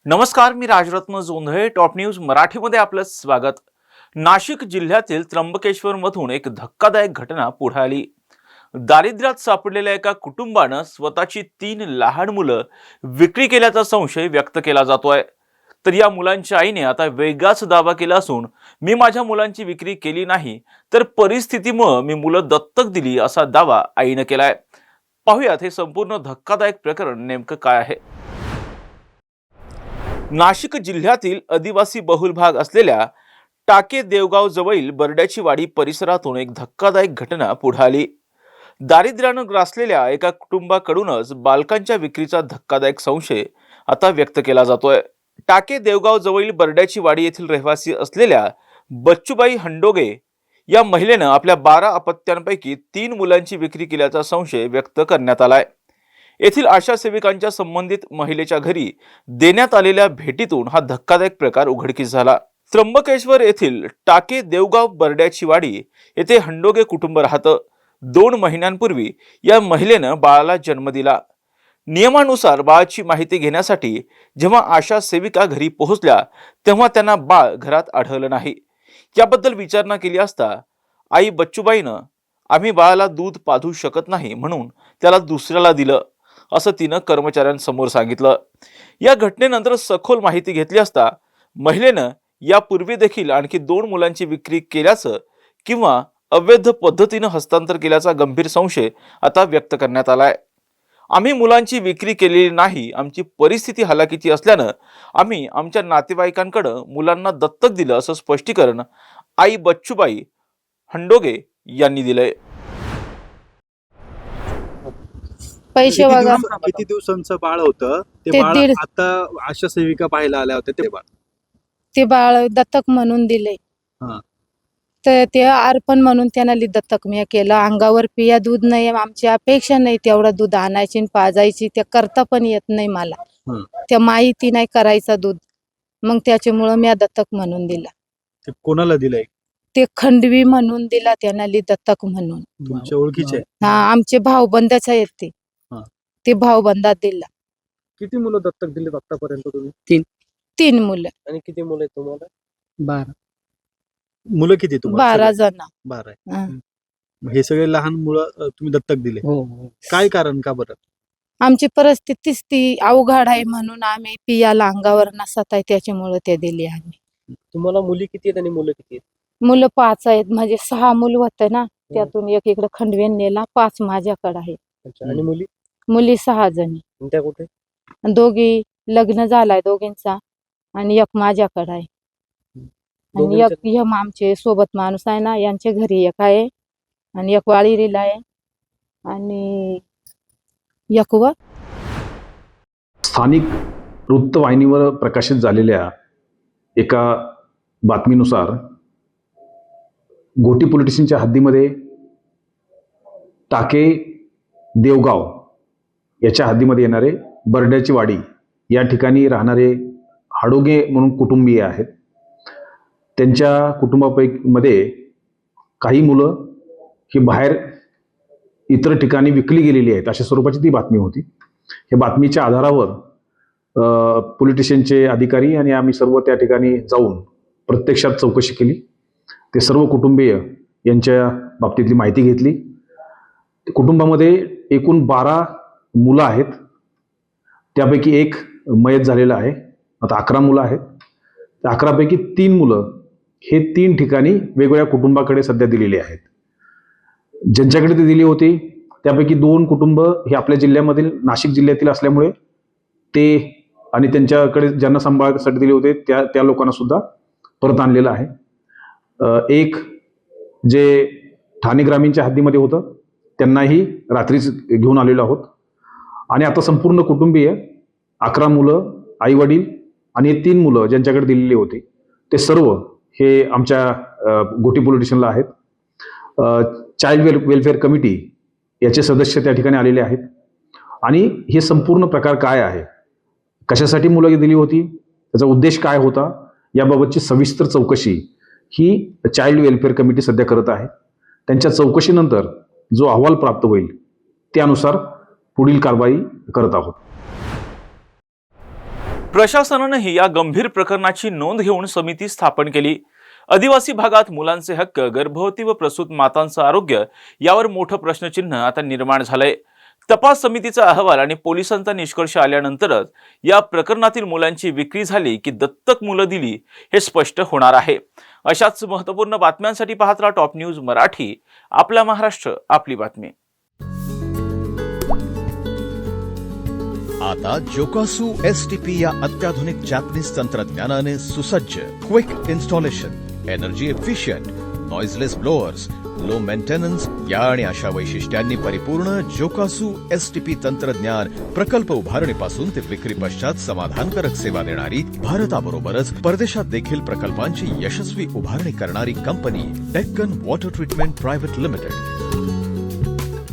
नमस्कार, मी Rajratna Jondhale. Top news मराठीमध्ये आपलं स्वागत. नाशिक जिल्ह्यातील त्र्यंबकेश्वर मधून एक धक्कादायक घटना पुढे आली. दारिद्र्यात सापडलेल्या एका कुटुंबानं स्वतःची 3 लहान मुलं विक्री केल्याचा संशय व्यक्त केला जातोय. तर या मुलांच्या आईने आता वेगळाच दावा केला असून मी माझ्या मुलांची विक्री केली नाही, तर परिस्थितीमुळे मी मुलं दत्तक दिली असा दावा आईने केलाय. पाहुयात हे संपूर्ण धक्कादायक प्रकरण नेमकं काय आहे. नाशिक जिल्ह्यातील आदिवासी बहुल भाग असलेल्या टाके देवगाव जवळील बर्ड्याची वाडी परिसरातून एक धक्कादायक घटना पुढे आली. दारिद्र्यानं ग्रासलेल्या एका कुटुंबाकडूनच बालकांच्या विक्रीचा धक्कादायक संशय आता व्यक्त केला जातोय. टाके देवगाव जवळील बर्ड्याची वाडी येथील रहिवासी असलेल्या बच्चूबाई हंडोगे या महिलेनं आपल्या 12 अपत्यांपैकी 3 मुलांची विक्री केल्याचा संशय व्यक्त करण्यात आलाय. येथील आशा सेविकांच्या संबंधित महिलेच्या घरी देण्यात आलेल्या भेटीतून हा धक्कादायक प्रकार उघडकीस झाला. त्र्यंबकेश्वर येथील टाके देवगाव बर्ड्याची वाडी येथे हंडोगे कुटुंब राहतं. 2 महिन्यांपूर्वी या महिलेनं बाळाला जन्म दिला. नियमानुसार बाळाची माहिती घेण्यासाठी जेव्हा आशा सेविका घरी पोहोचल्या तेव्हा त्यांना बाळ घरात आढळलं नाही. याबद्दल विचारणा केली असता आई बच्चूबाईनं आम्ही बाळाला दूध पाजू शकत नाही म्हणून त्याला दुसऱ्याला दिलं असं तिनं कर्मचाऱ्यांसमोर सांगितलं. या घटनेनंतर सखोल माहिती घेतली असता महिलेनं यापूर्वी देखील आणखी 2 मुलांची विक्री केल्याचं किंवा अवैध पद्धतीनं हस्तांतर केल्याचा गंभीर संशय आता व्यक्त करण्यात आलाय. आम्ही मुलांची विक्री केलेली नाही, आमची परिस्थिती हलाखीची असल्यानं आम्ही आमच्या नातेवाईकांकडे मुलांना दत्तक दिलं असं स्पष्टीकरण आई बच्चूबाई हंडोगे यांनी दिलंय. पैसे वगैरे किती दिवसांचं बाळ होतं ते ते बाळ? 1.5 आता आशा सेविका पाहायला आल्या होत्या ते बाळ. ते बाळ दत्तक म्हणून दिले. हा. तर ते अर्पण म्हणून त्यांना दत्तक मी केलं. अंगावर पिया दूध नाही, आमची अपेक्षा नाही तेवढं दूध आणायची आणि पाजायची, ते करता पण येत नाही मला. त्या माहिती नाही करायचा दूध, मग त्याच्यामुळं मी दत्तक म्हणून दिला. ते कोणाला दिलंय? ते खंडवी म्हणून दिला त्यांना दत्तक म्हणून. तुमच्या ओळखीचे? हा, आमचे भाऊबंदाच आहेत ते. ते भाऊबंदात दिला. किती मुलं दत्तक दिलेत आतापर्यंत तुम्ही? 3 मुलं. आणि किती मुलं आहेत तुम्हाला? 12. मुलं किती तुम्हाला? 12 जण. 12 आहे. हे सगळे लहान मुलं तुम्ही दत्तक दिले? हो. काय कारण, का बरं? आमची परिस्थितीच ती अवघड आहे म्हणून आम्ही पियाला अंगावर नसत आहे त्याच्यामुळे ते दिले आम्ही. तुम्हाला मुली किती आहेत आणि मुलं किती आहेत? मुलं 5 आहेत. म्हणजे 6 मुलं होते ना, त्यातून एक इकडे खंडवेन नेला, 5 माझ्याकडे आहे. अच्छा. आणि मुली? मुली 6 जणी. आणि त्या कुठे? दोघी लग्न झालाय दोघींचा आणि एक माझ्याकडे आहे. आणि एक आमचे सोबत माणूस आहे ना, यांच्या घरी एक आहे आणि एक वाळीरीला आहे आणि एक स्थानिक वृत्तवाहिनीवर प्रकाशित झालेल्या एका बातमीनुसार घोटी पोलीस स्टेशनच्या हद्दीमध्ये टाके देवगाव याच्या हद्दीमध्ये येणारे बर्ड्याची वाडी या ठिकाणी राहणारे हाडोगे म्हणून कुटुंबीय आहेत. त्यांच्या कुटुंबापैकी काही मुलं ही बाहेर इतर ठिकाणी विकली गेलेली आहेत अशा स्वरूपाची ती बातमी होती. या बातमीच्या आधारावर पोलीस स्टेशनचे अधिकारी आणि आम्ही सर्व त्या ठिकाणी जाऊन प्रत्यक्षात चौकशी केली. ते सर्व कुटुंबीय यांच्या बाबतीतली माहिती घेतली. कुटुंबामध्ये एकूण 12 मुलं आहेत. त्यापैकी एक मयत झालेला आहे. आता 11 मुलं आहेत. त्या 11पैकी 3 मुलं हे 3 ठिकाणी वेगवेगळ्या कुटुंबाकडे सध्या दिलेली आहेत. ज्यांच्याकडे ती दिली होती त्यापैकी 2 कुटुंब हे आपल्या जिल्ह्यामधील नाशिक जिल्ह्यातील असल्यामुळे ते आणि त्यांच्याकडे ज्यांना सांभाळण्यासाठी दिले होते त्या लोकांना सुद्धा परत आणलेलं आहे. एक जे ठाणे ग्रामीणच्या हद्दीमध्ये होतं त्यांनाही रात्रीच घेऊन आलेलो आहोत. आणि आता संपूर्ण कुटुंबीय 11 मुलं, आई वडील आणि 3 मुलं ज्यांच्याकडे दिलेली होती ते सर्व हे आमच्या घोटी पोलीस स्टेशनला आहेत. चाइल्ड वेलफेअर कमिटी याचे सदस्य त्या ठिकाणी आलेले आहेत. आणि हे संपूर्ण प्रकार काय आहे, कशासाठी मुलं दिली होती, त्याचा उद्देश काय होता, याबाबतची सविस्तर चौकशी ही चाइल्ड वेलफेअर कमिटी सध्या करत आहे. त्यांच्या चौकशीनंतर जो अहवाल प्राप्त होईल त्यानुसार पुढील कारवाई करत आहोत. प्रशासनानेही या गंभीर प्रकरणाची नोंद घेऊन समिती स्थापन केली. आदिवासी भागात मुलांचे हक्क, गर्भवती व प्रसूत मातांचं आरोग्य यावर मोठं प्रश्नचिन्ह आता निर्माण झालंय. तपास समितीचा अहवाल आणि पोलिसांचा निष्कर्ष आल्यानंतरच या प्रकरणातील मुलांची विक्री झाली की दत्तक मुलं दिली हे स्पष्ट होणार आहे. अशाच महत्त्वपूर्ण बातम्यांसाठी पाहत राहा टॉप न्यूज मराठी. आपला महाराष्ट्र, आपली बातमी. आता जोकासू STP या अत्याधुनिक जॅपनीज तंत्रज्ञानाने सुसज्ज, quick installation, energy efficient, noiseless blowers, low maintenance या आणि अशा वैशिष्ट्यांनी परिपूर्ण जोकासू STP तंत्रज्ञान प्रकल्प उभारणीपासून ते विक्री पश्चात समाधानकारक सेवा देणारी, भारताबरोबरच परदेशात देखील प्रकल्पांची यशस्वी उभारणी करणारी company Deccan water treatment private limited.